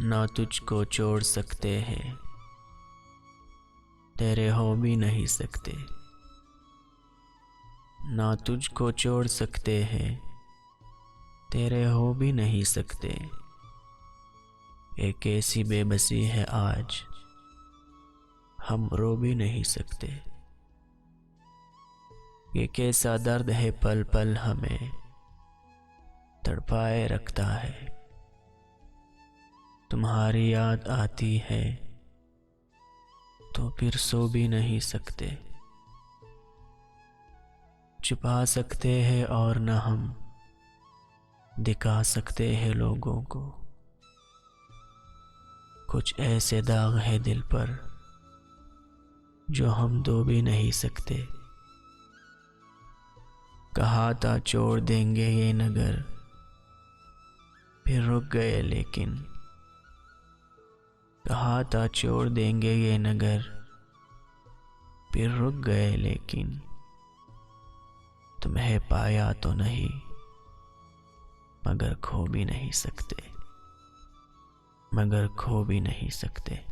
ना तुझको छोड़ सकते हैं, तेरे हो भी नहीं सकते। ना तुझको छोड़ सकते हैं, तेरे हो भी नहीं सकते। एक ऐसी बेबसी है आज, हम रो भी नहीं सकते। ये कैसा दर्द है पल पल हमें तड़पाए रखता है। तुम्हारी याद आती है तो फिर सो भी नहीं सकते। छुपा सकते हैं और न हम दिखा सकते हैं लोगों को। कुछ ऐसे दाग है दिल पर जो हम धो भी नहीं सकते। कहा था छोड़ देंगे ये नगर, फिर रुक गए लेकिन। कहा था छोड़ देंगे ये नगर, फिर रुक गए लेकिन। तुम्हें पाया तो नहीं, मगर खो भी नहीं सकते, मगर खो भी नहीं सकते।